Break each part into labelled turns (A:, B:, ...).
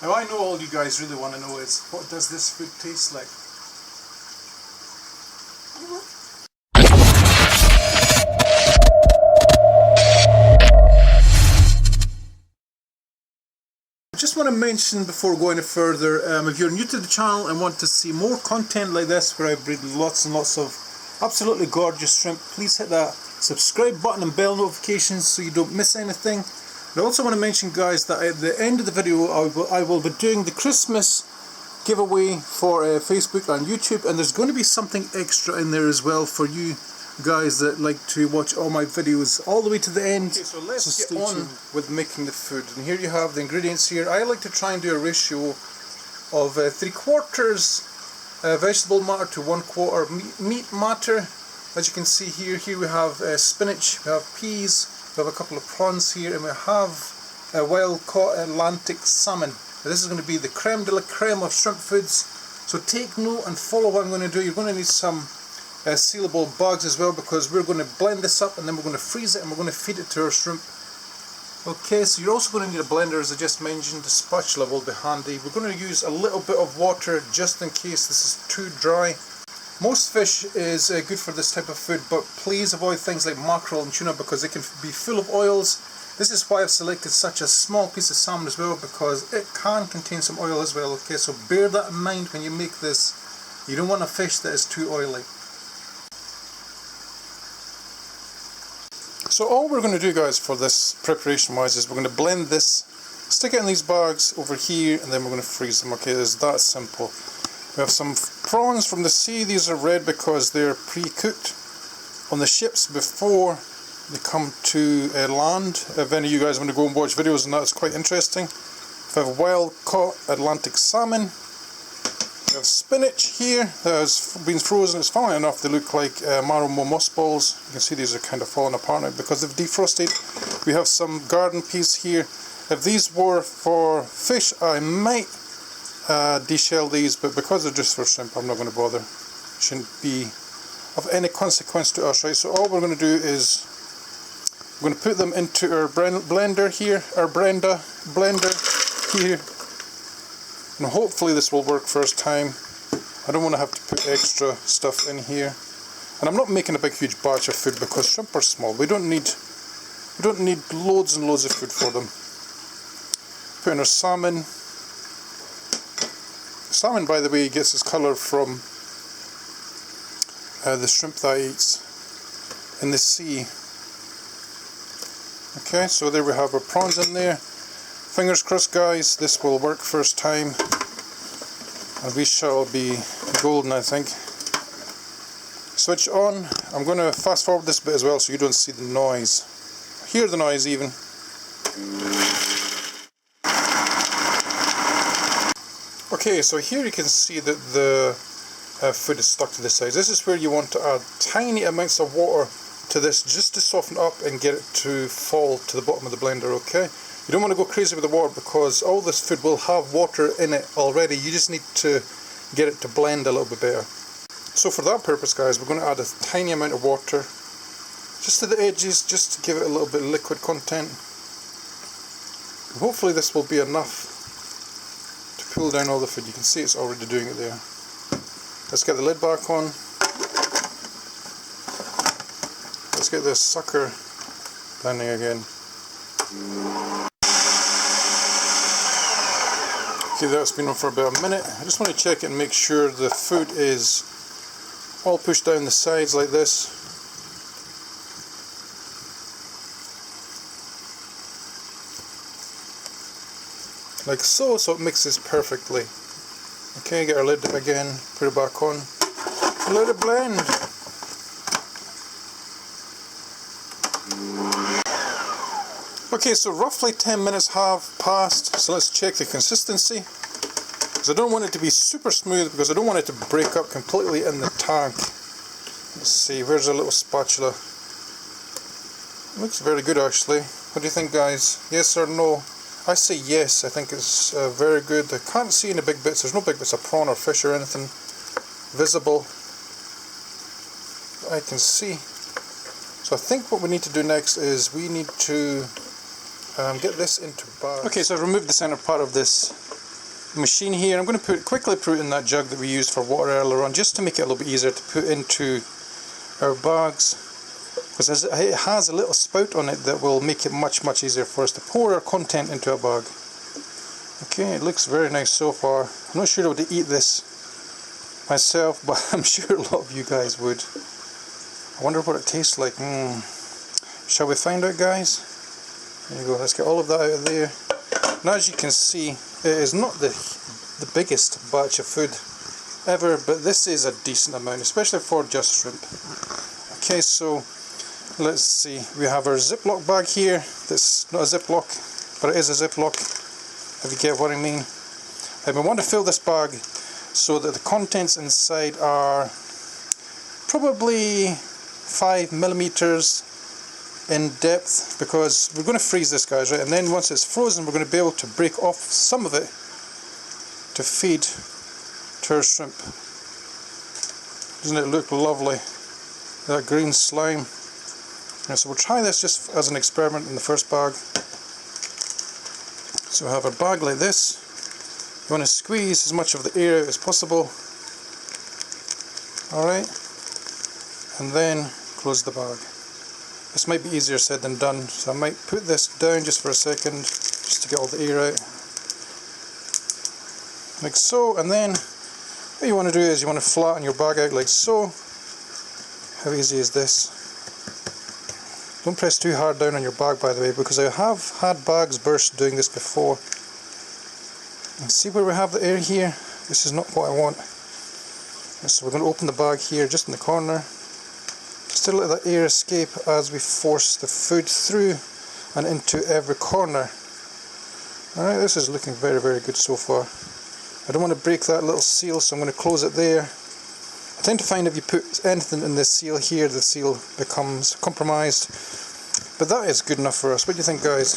A: Now I know all you guys really want to know is, what does this food taste like? I just want to mention before going any further, if you're new to the channel and want to see more content like this where I breed lots and lots of absolutely gorgeous shrimp, please hit that subscribe button and bell notifications so you don't miss anything. And I also want to mention, guys, that at the end of the video I will be doing the Christmas giveaway for Facebook and YouTube, and there's going to be something extra in there as well for you guys that like to watch all my videos all the way to the end. Okay, so let's get on with making the food. And here you have the ingredients here. I like to try and do a ratio of 3/4 vegetable matter to 1/4 meat matter. As you can see here we have spinach, we have peas, we have a couple of prawns here, and we have a wild caught Atlantic salmon. Now, this is going to be the creme de la creme of shrimp foods. So take note and follow what I'm going to do. You're going to need some sealable bags as well, because we're going to blend this up and then we're going to freeze it and we're going to feed it to our shrimp. Okay, so you're also going to need a blender, as I just mentioned. The spatula will be handy. We're going to use a little bit of water just in case this is too dry. Most fish is good for this type of food, but please avoid things like mackerel and tuna because they can be full of oils. This is why I've selected such a small piece of salmon as well, because it can contain some oil as well. Okay, so bear that in mind when you make this. You don't want a fish that is too oily. So all we're going to do, guys, for this preparation wise is we're going to blend this, stick it in these bags over here, and then we're going to freeze them. Okay, it's that simple. We have some prawns from the sea. These are red because they're pre-cooked on the ships before they come to land. If any of you guys want to go and watch videos on that, it's quite interesting. We have wild caught Atlantic salmon. We have spinach here that has been frozen. It's funnily enough, they look like marrow mossballs. You can see these are kind of falling apart now because they've defrosted. We have some garden peas here. If these were for fish, I might deshell these, but because they're just for shrimp, I'm not going to bother. It shouldn't be of any consequence to us, right? So all we're going to do is we're going to put them into our blender here, our blender here. And hopefully this will work first time. I don't want to have to put extra stuff in here. And I'm not making a big huge batch of food because shrimp are small. We don't need loads and loads of food for them. Put in our salmon. Salmon, by the way, gets its colour from the shrimp that it eats in the sea. Okay, so there we have our prawns in there. Fingers crossed, guys, this will work first time and we shall be golden, I think. Switch on. I'm going to fast forward this bit as well so you don't see the noise. Hear the noise even. Okay, so here you can see that the food is stuck to the sides. This is where you want to add tiny amounts of water to this just to soften up and get it to fall to the bottom of the blender, okay? You don't want to go crazy with the water because all this food will have water in it already. You just need to get it to blend a little bit better. So for that purpose, guys, we're going to add a tiny amount of water just to the edges, just to give it a little bit of liquid content. Hopefully this will be enough to pull down all the food. You can see it's already doing it there. Let's get the lid back on. Let's get this sucker blending again. Okay, that's been on for about a minute. I just want to check it and make sure the food is all pushed down the sides like this. Like so, so it mixes perfectly. Okay, get our lid again, put it back on, let it blend. Okay, so roughly 10 minutes have passed, so let's check the consistency. Because I don't want it to be super smooth, because I don't want it to break up completely in the tank. Let's see, where's our little spatula? Looks very good actually. What do you think, guys? Yes or no? I say yes, I think it's very good. I can't see any big bits, there's no big bits of prawn or fish or anything visible I can see. So I think what we need to do next is we need to get this into bags. Okay, so I've removed the center part of this machine here. I'm going to quickly put it in that jug that we used for water earlier on, just to make it a little bit easier to put into our bags, because it has a little spout on it that will make it much easier for us to pour our content into a bag. Okay, it looks very nice so far. I'm not sure I would eat this myself, but I'm sure a lot of you guys would. I wonder what it tastes like. Shall we find out, guys? There you go, let's get all of that out of there. Now, as you can see, it is not the biggest batch of food ever, but this is a decent amount, especially for just shrimp. Okay, so let's see, we have our Ziploc bag here. That's not a Ziploc, but it is a Ziploc, if you get what I mean. And we want to fill this bag so that the contents inside are probably 5 millimeters in depth, because we're going to freeze this, guys, right? And then once it's frozen, we're going to be able to break off some of it to feed to our shrimp. Doesn't it look lovely? That green slime. And so we'll try this just as an experiment in the first bag. So we have our bag like this. You want to squeeze as much of the air out as possible. Alright. And then close the bag. This might be easier said than done, so I might put this down just for a second, just to get all the air out. Like so, and then what you want to do is you want to flatten your bag out like so. How easy is this? Don't press too hard down on your bag, by the way, because I have had bags burst doing this before. And see where we have the air here? This is not what I want. So we're going to open the bag here, just in the corner, just to let that air escape as we force the food through and into every corner. Alright, this is looking very good so far. I don't want to break that little seal, so I'm going to close it there. I tend to find if you put anything in this seal here, the seal becomes compromised. But that is good enough for us. What do you think, guys?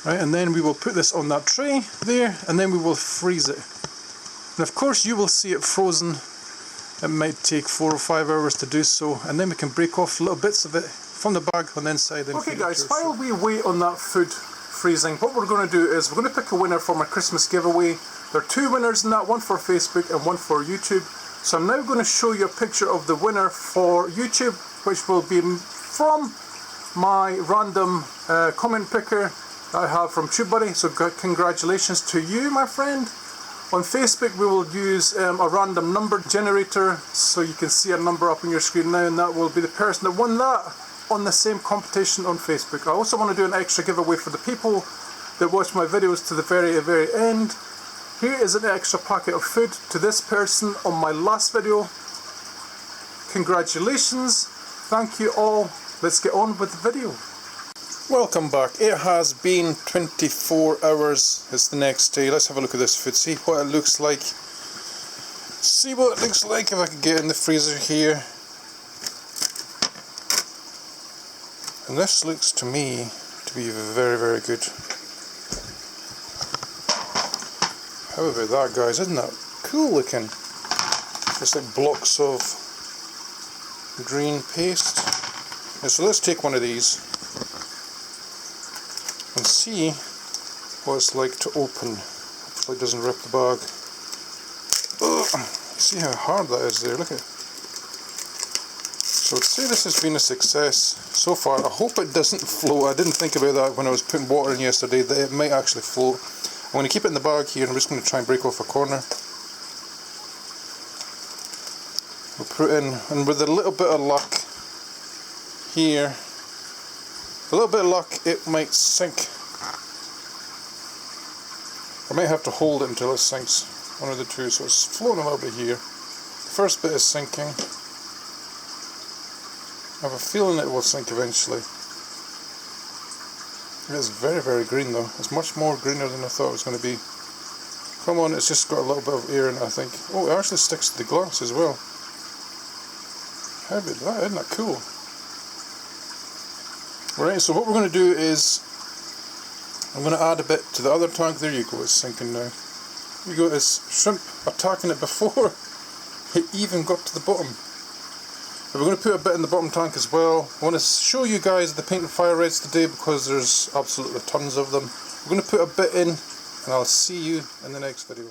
A: Right, and then we will put this on that tray there, and then we will freeze it. And of course you will see it frozen. It might take 4 or 5 hours to do so, and then we can break off little bits of it from the bag on the inside. Okay guys, while we wait on that food freezing, what we're going to do is we're going to pick a winner for my Christmas giveaway. There are 2 winners in that, one for Facebook and one for YouTube. So I'm now going to show you a picture of the winner for YouTube, which will be from my random comment picker that I have from TubeBuddy. So congratulations to you, my friend. On Facebook we will use a random number generator, so you can see a number up on your screen now, and that will be the person that won that on the same competition on Facebook. I also want to do an extra giveaway for the people that watch my videos to the very end. Here is an extra packet of food to this person on my last video. Congratulations, thank you all. Let's get on with the video. Welcome back. It has been 24 hours. It's the next day. Let's have a look at this food, see what it looks like. See what it looks like if I can get in the freezer here. And this looks to me to be very good. How about that, guys? Isn't that cool looking? It's like blocks of green paste. And so let's take one of these and see what it's like to open. Hopefully it doesn't rip the bag. Ugh. See how hard that is there, look at it. So I'd say this has been a success so far. I hope it doesn't float. I didn't think about that when I was putting water in yesterday, that it might actually float. I'm going to keep it in the bag here, and I'm just going to try and break off a corner. We'll put in, and with a little bit of luck here, a little bit of luck, it might sink. I might have to hold it until it sinks, one of the two, so it's floating a little bit here. The first bit is sinking. I have a feeling it will sink eventually. It is very green though. It's much more greener than I thought it was going to be. Come on, it's just got a little bit of air in it, I think. Oh, it actually sticks to the glass as well. How about that? Isn't that cool? Right, so what we're going to do is I'm going to add a bit to the other tank. There you go, it's sinking now. There you go, it's shrimp attacking it before it even got to the bottom. But we're going to put a bit in the bottom tank as well. I want to show you guys the paint and fire reds today because there's absolutely tons of them. We're going to put a bit in and I'll see you in the next video.